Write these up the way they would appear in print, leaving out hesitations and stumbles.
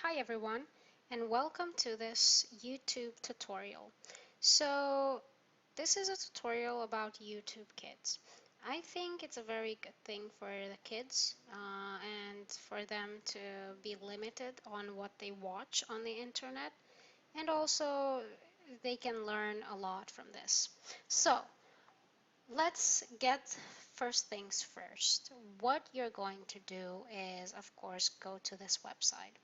Hi everyone, and welcome to this YouTube tutorial. So this is a tutorial about YouTube Kids. I think it's a very good thing for the kids and for them to be limited on what they watch on the internet, and also they can learn a lot from this. So let's get first things first. What you're going to do is, of course, go to this website.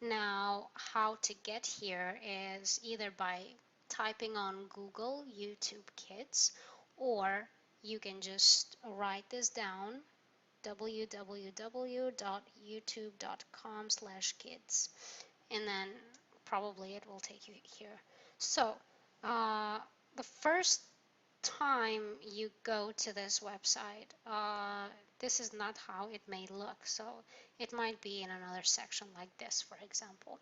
Now, how to get here is either by typing on Google YouTube Kids, or you can just write this down, www.youtube.com/kids, and then probably it will take you here. So, uh, the first time you go to this website, this is not how it may look. So it might be in another section like this, for example.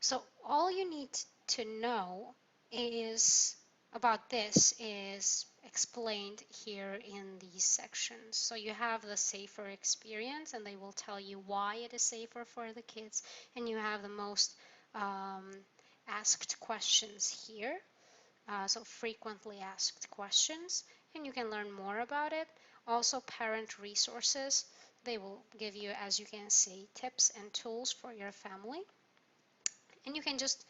So all you need to know is about this is explained here in these sections. So you have the safer experience, and they will tell you why it is safer for the kids, and you have the most um, asked questions here, so frequently asked questions, and you can learn more about it. Also, parent resources. They will give you, as you can see, tips and tools for your family. And you can just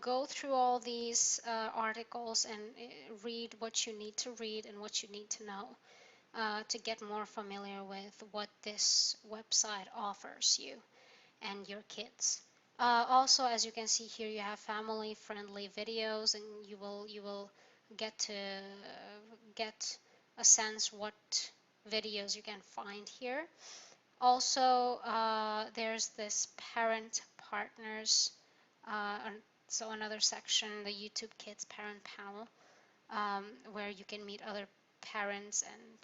go through all these articles and read what you need to read and what you need to know to get more familiar with what this website offers you and your kids. Also, as you can see here, you have family-friendly videos, and you will get to get a sense what videos you can find here. Also, there's this parent partners, so another section, the YouTube Kids Parent Panel, where you can meet other parents and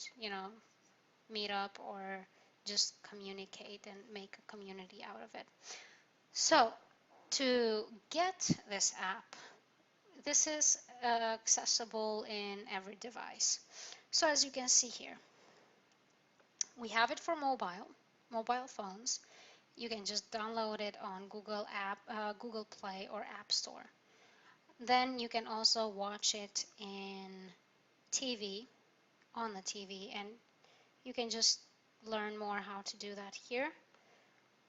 meet up or just communicate and make a community out of it. So, to get this app, this is accessible in every device. So as you can see here, we have it for mobile phones. You can just download it on Google Play or App Store. Then you can also watch it in TV, on the TV, and you can just learn more how to do that here.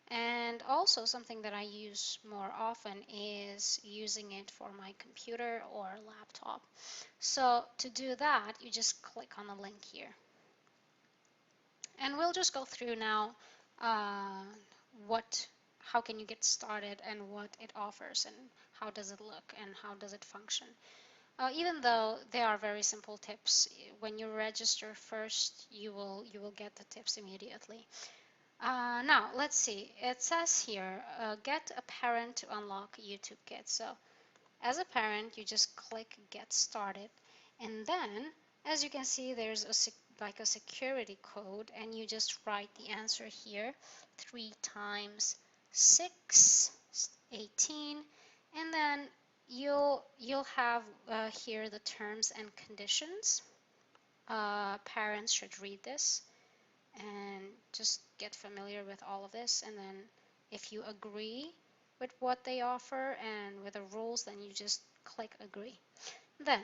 And also something that I use more often is using it for my computer or laptop. So to do that, you just click on the link here. And we'll just go through now uh, how can you get started and what it offers and how does it look and how does it function. Even though they are very simple tips, when you register first, you will get the tips immediately. Now, let's see. It says here, get a parent to unlock YouTube Kids. So, as a parent, you just click Get Started. And then, as you can see, there's like a security code, and you just write the answer here, 3 times 6, 18. And then you'll have here the terms and conditions. Parents should read this and just get familiar with all of this, and then if you agree with what they offer and with the rules, then you just click agree. Then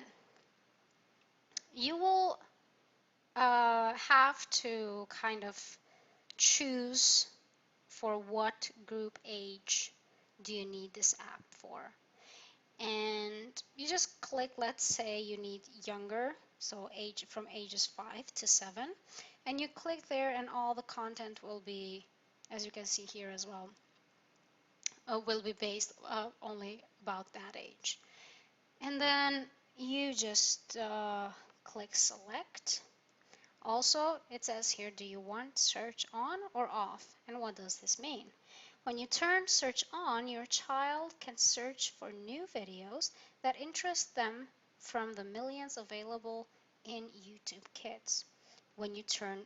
you will have to kind of choose for what group age do you need this app for, and you just click, let's say you need younger, so age from ages 5 to 7, and you click there, and all the content will be, as you can see here as well, will be based only about that age. And then you just click select. Also, it says here, do you want search on or off? And what does this mean? When you turn search on, your child can search for new videos that interest them from the millions available in YouTube Kids. When you turn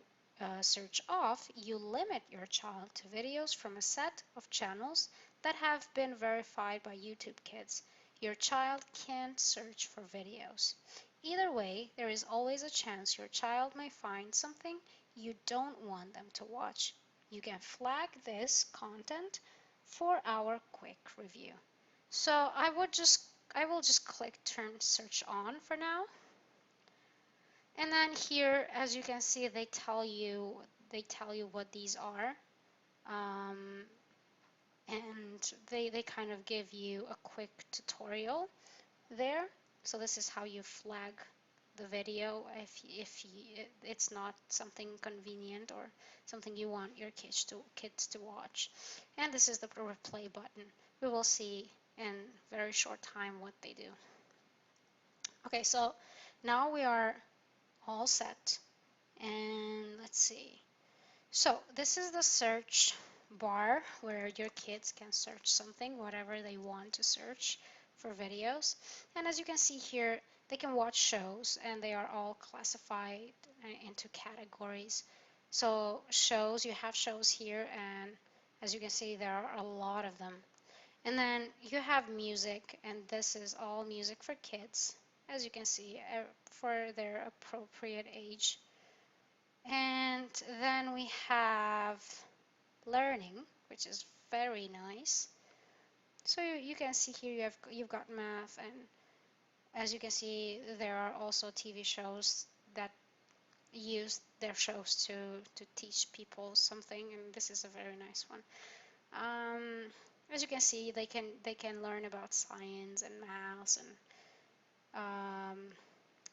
search off, you limit your child to videos from a set of channels that have been verified by YouTube Kids. Your child can't search for videos. Either way, there is always a chance your child may find something you don't want them to watch. You can flag this content for our quick review. So I will just click turn search on for now. And then here, as you can see, they tell you what these are. And they kind of give you a quick tutorial there. So this is how you flag the video if it's not something convenient or something you want your kids to watch. And this is the replay button. We will see in very short time what they do. Okay, so now we are all set, and let's see. So this is the search bar where your kids can search something, whatever they want to search for videos. And as you can see here, they can watch shows, and they are all classified into categories. So shows, you have shows here, and as you can see, there are a lot of them. And then you have music, and this is all music for kids, as you can see, for their appropriate age. And then we have learning, which is very nice. So you can see here you've got math, and as you can see, there are also TV shows that use their shows to teach people something, and this is a very nice one. As you can see, they can learn about science and math and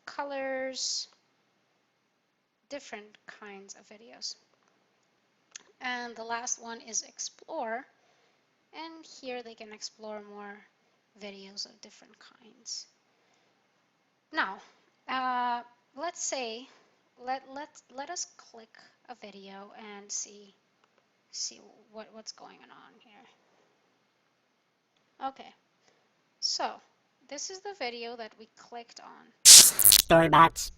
colors, different kinds of videos. And the last one is explore, and here they can explore more videos of different kinds. Now, let's say let us click a video and see what's going on here. Okay, so this is the video that we clicked on. Storybots.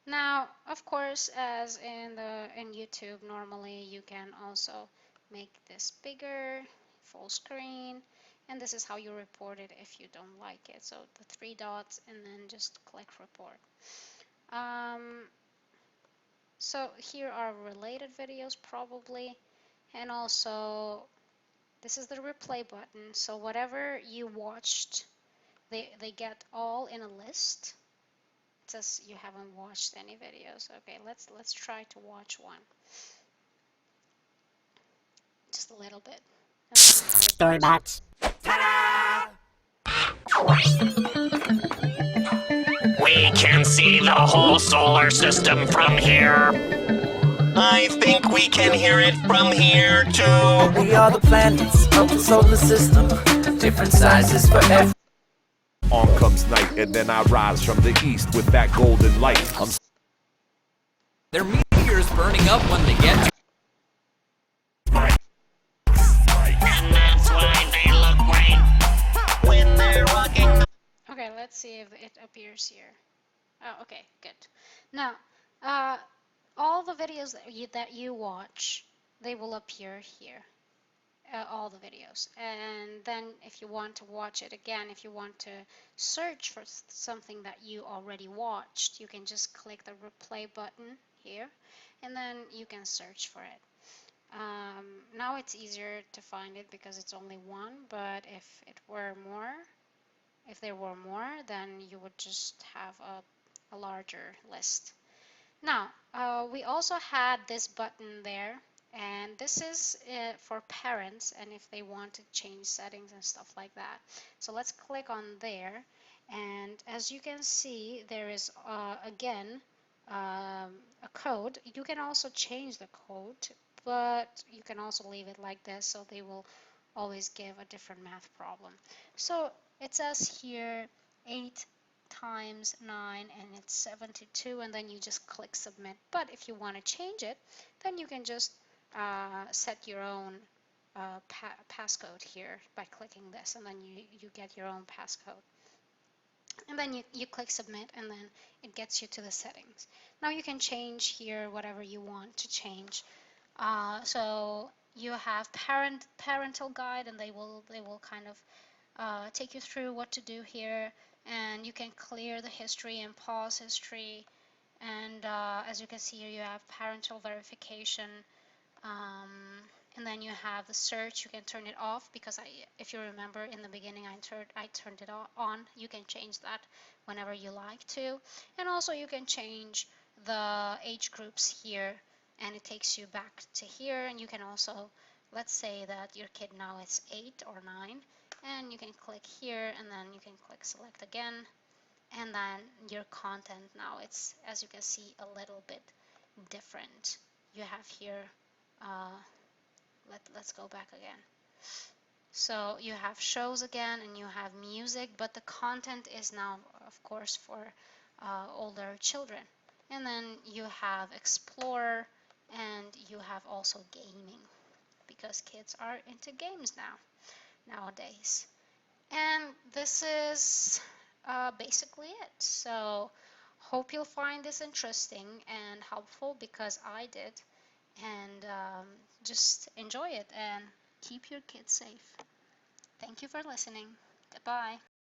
Now, of course, as in YouTube, normally you can also make this bigger, full screen, and this is how you report it if you don't like it. So the three dots, and then just click report. So here are related videos probably, and also this is the replay button. So whatever you watched, they get all in a list. It says you haven't watched any videos. Okay, let's try to watch one. Just a little bit. Storybots. We can see the whole solar system from here. I think we can hear it from here too. We are the planets of the solar system, different sizes for every. On comes night, and then I rise from the east with that golden light. Their meteors burning up when they get to. And that's why they look great when they're rocking. Okay, let's see if it appears here. Oh, okay, good. Now, all the videos that you watch, they will appear here. All the videos, and then if you want to watch it again, if you want to search for something that you already watched, you can just click the replay button here, and then you can search for it. Now it's easier to find it because it's only one, but if there were more, then you would just have a larger list. Now, we also had this button there, and this is for parents, and if they want to change settings and stuff like that. So let's click on there, and as you can see, there is again a code. You can also change the code, but you can also leave it like this, so they will always give a different math problem. So it says here 8 times 9, and it's 72, and then you just click submit. But if you want to change it, then you can just set your own passcode here by clicking this, and then you get your own passcode. And then you click submit, and then it gets you to the settings. Now you can change here whatever you want to change. So you have parental guide, and they will kind of take you through what to do here, and you can clear the history and pause history, And as you can see here, you have parental verification, um, and then you have the search. You can turn it off because if you remember in the beginning, I turned it on. You can change that whenever you like to, and also you can change the age groups here, and it takes you back to here. And you can also, let's say that your kid now is 8 or 9, and you can click here, and then you can click select again, and then your content now, it's, as you can see, a little bit different. You have here, uh, let's go back again. So you have shows again, and you have music, but the content is now, of course, for older children. And then you have explore, and you have also gaming, because kids are into games nowadays. And this is basically it. So hope you'll find this interesting and helpful, because I did. And just enjoy it and keep your kids safe. Thank you for listening. Goodbye.